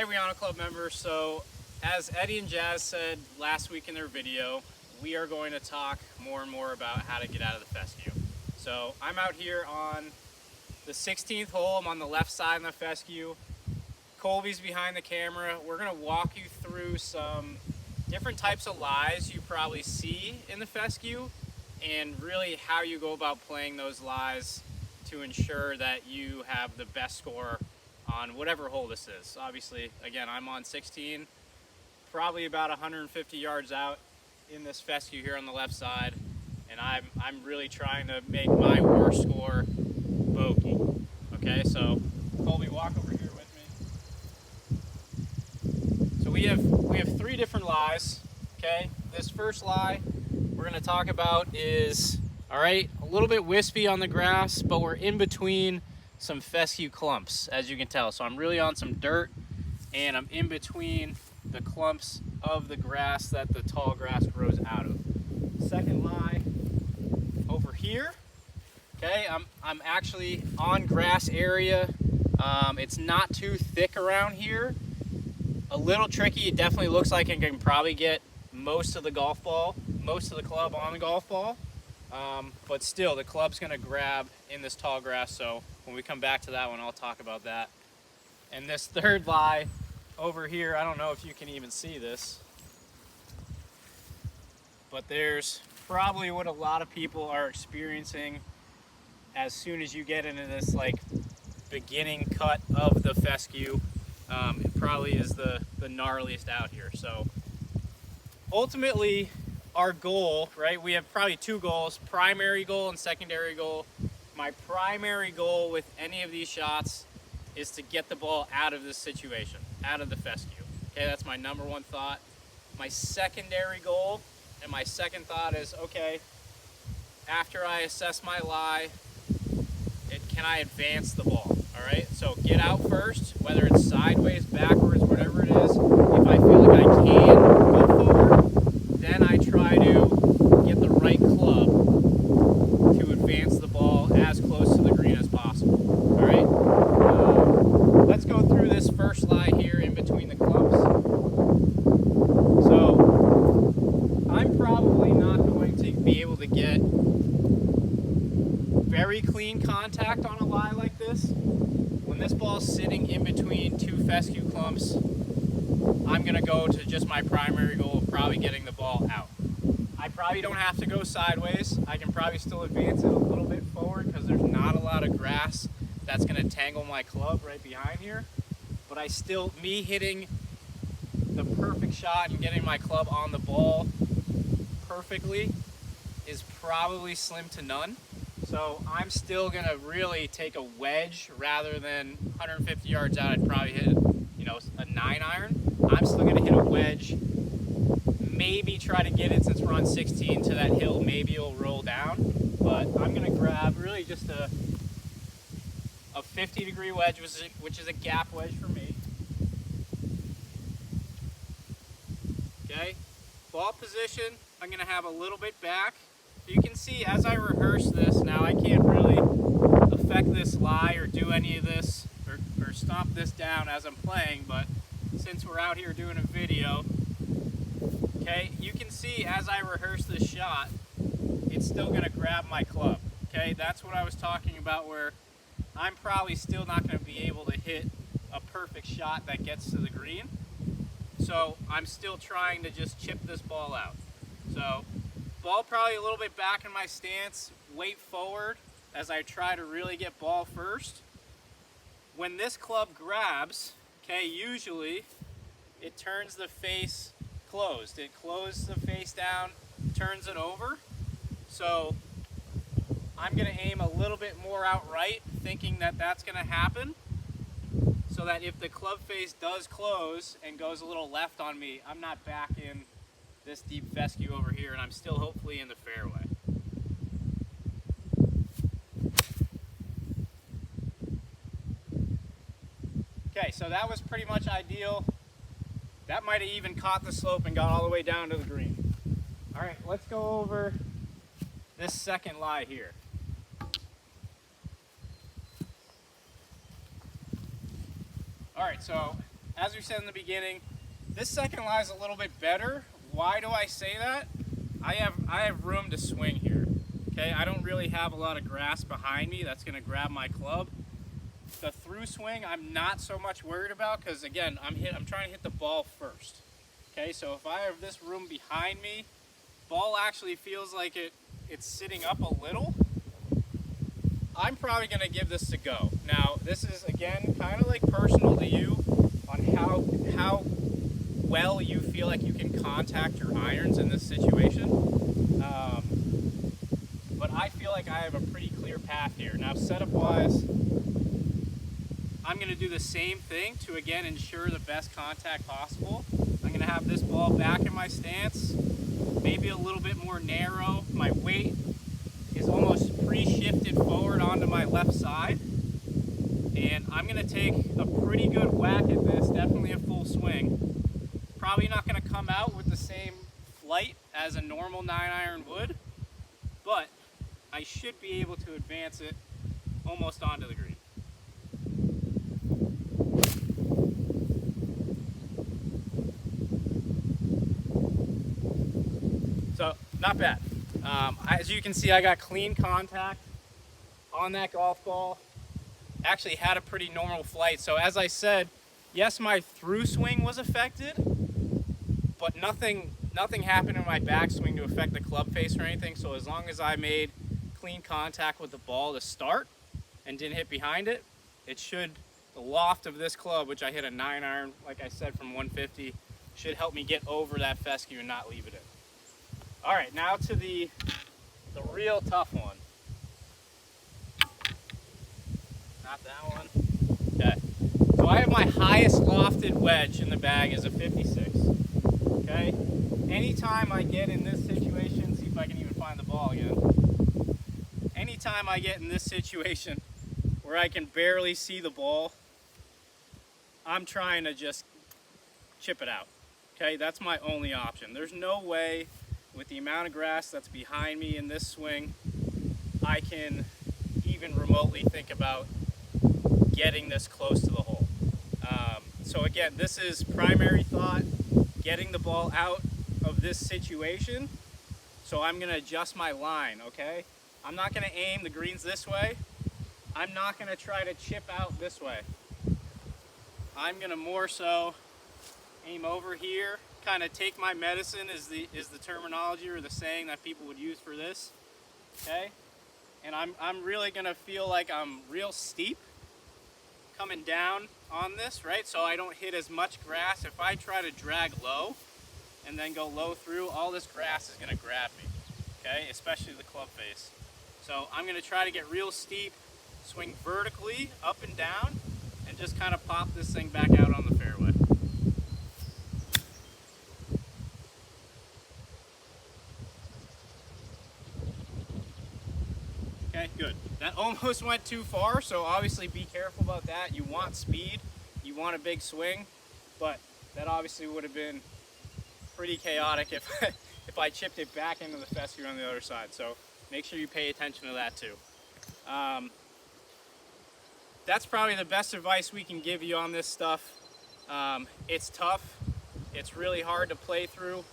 Hey Rihanna Club members, so as Eddie and Jazz said last week in their video, we are going to talk more and more about how to get out of the fescue. So I'm out here on the 16th hole. I'm on the left side of the fescue. Colby's behind the camera. We're going to walk you through some different types of lies you probably see in the fescue and really how you go about playing those lies to ensure that you have the best score on whatever hole this is. Obviously, again, I'm on 16, probably about 150 yards out in this fescue here on the left side, and I'm really trying to make my worst score bogey. Okay, so Colby, walk over here with me. So we have three different lies. Okay, this first lie we're going to talk about is, all right, a little bit wispy on the grass, but we're in between some fescue clumps, as you can tell. So I'm really on some dirt, and I'm in between the clumps of the grass that the tall grass grows out of. Second lie over here. Okay, I'm actually on grass area. It's not too thick around here. A little tricky. It definitely looks like it can probably get most of the golf ball, most of the club on the golf ball. But still, the club's going to grab in this tall grass, so when we come back to that one, I'll talk about that. And this third lie over here, I don't know if you can even see this, but there's probably what a lot of people are experiencing as soon as you get into this like beginning cut of the fescue. It probably is the gnarliest out here. So ultimately, our goal, right? We have probably two goals, primary goal and secondary goal. My primary goal with any of these shots is to get the ball out of this situation, out of the fescue. Okay, that's my number one thought. My secondary goal and my second thought is, okay, after I assess my lie, can I advance the ball? All right, so get out first, whether it's sideways, backwards, whatever it is. If I feel like I can go forward, then I try to get the right club to advance the ball as close to the green as possible. All right, let's go through this first lie here in between the clumps. So I'm probably not going to be able to get very clean contact on a lie like this. When this ball's sitting in between two fescue clumps, I'm going to go to just my primary goal of probably getting the ball out. I probably don't have to go sideways. I can probably still advance it a little bit forward because there's not a lot of grass that's going to tangle my club right behind here. But me hitting the perfect shot and getting my club on the ball perfectly is probably slim to none. So I'm still going to really take a wedge rather than 150 yards out. I'd probably hit, a 9-iron. I'm still going to hit a wedge, maybe try to get it, since we're on 16, to that hill. Maybe it'll roll down, but I'm going to grab really just a 50-degree wedge, which is a gap wedge for me. Okay, ball position, I'm going to have a little bit back. You can see as I rehearse this, now I can't really affect this lie or do any of this or stomp this down as I'm playing, but since we're out here doing a video, okay, you can see as I rehearse this shot, it's still going to grab my club. Okay, that's what I was talking about, where I'm probably still not going to be able to hit a perfect shot that gets to the green. So I'm still trying to just chip this ball out. So ball probably a little bit back in my stance, weight forward as I try to really get ball first. When this club grabs, okay, usually it turns the face closed. It closes the face down, turns it over. So I'm going to aim a little bit more outright, thinking that that's going to happen, so that if the club face does close and goes a little left on me, I'm not back in this deep fescue over here, and I'm still hopefully in the fairway. Okay, so that was pretty much ideal. That might have even caught the slope and got all the way down to the green. All right, let's go over this second lie here. All right, so as we said in the beginning, this second lie is a little bit better. Why do I say that? I have room to swing here. Okay, I don't really have a lot of grass behind me that's gonna grab my club. The through swing, I'm not so much worried about because again, I'm trying to hit the ball first. Okay, so if I have this room behind me, ball actually feels like it's sitting up a little. I'm probably gonna give this a go. Now, this is again kind of like personal to you on how well you feel like you can contact your irons in this situation. But I feel like I have a pretty clear path here. Now, setup wise, I'm gonna do the same thing to again ensure the best contact possible. I'm gonna have this ball back in my stance, maybe a little bit more narrow. My weight is almost pre-shifted forward onto my left side. And I'm gonna take a pretty good whack at this, definitely a full swing. Probably not gonna come out with the same flight as a normal 9-iron would, but I should be able to advance it almost onto the green. So, not bad. As you can see, I got clean contact on that golf ball. Actually had a pretty normal flight. So as I said, yes, my through swing was affected, but nothing happened in my backswing to affect the club face or anything. So as long as I made clean contact with the ball to start and didn't hit behind it, the loft of this club, which I hit a 9-iron, like I said, from 150, should help me get over that fescue and not leave it in. All right, now to the real tough one. Not that one. Okay. So I have my highest lofted wedge in the bag is a 56. Okay. Anytime I get in this situation, see if I can even find the ball again. Anytime I get in this situation where I can barely see the ball, I'm trying to just chip it out. Okay, that's my only option. There's no way with the amount of grass that's behind me in this swing, I can even remotely think about getting this close to the hole. So again, this is primary thought, getting the ball out of this situation. So I'm gonna adjust my line, okay? I'm not gonna aim the greens this way. I'm not gonna try to chip out this way. I'm gonna more so aim over here, kind of take my medicine is the terminology or the saying that people would use for this, okay? And I'm really gonna feel like I'm real steep coming down on this, right? So I don't hit as much grass. If I try to drag low and then go low through, all this grass is gonna grab me, okay? Especially the club face. So I'm gonna try to get real steep, swing vertically up and down, and just kind of pop this thing back out on the fairway. Okay, good. That almost went too far, so obviously be careful about that. You want speed, you want a big swing, but that obviously would have been pretty chaotic if I chipped it back into the fescue on the other side. So make sure you pay attention to that too. That's probably the best advice we can give you on this stuff. It's tough. It's really hard to play through.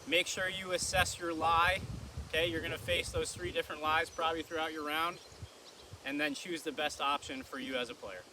Make sure you assess your lie. Okay, you're gonna face those 3 different lies probably throughout your round, and then choose the best option for you as a player.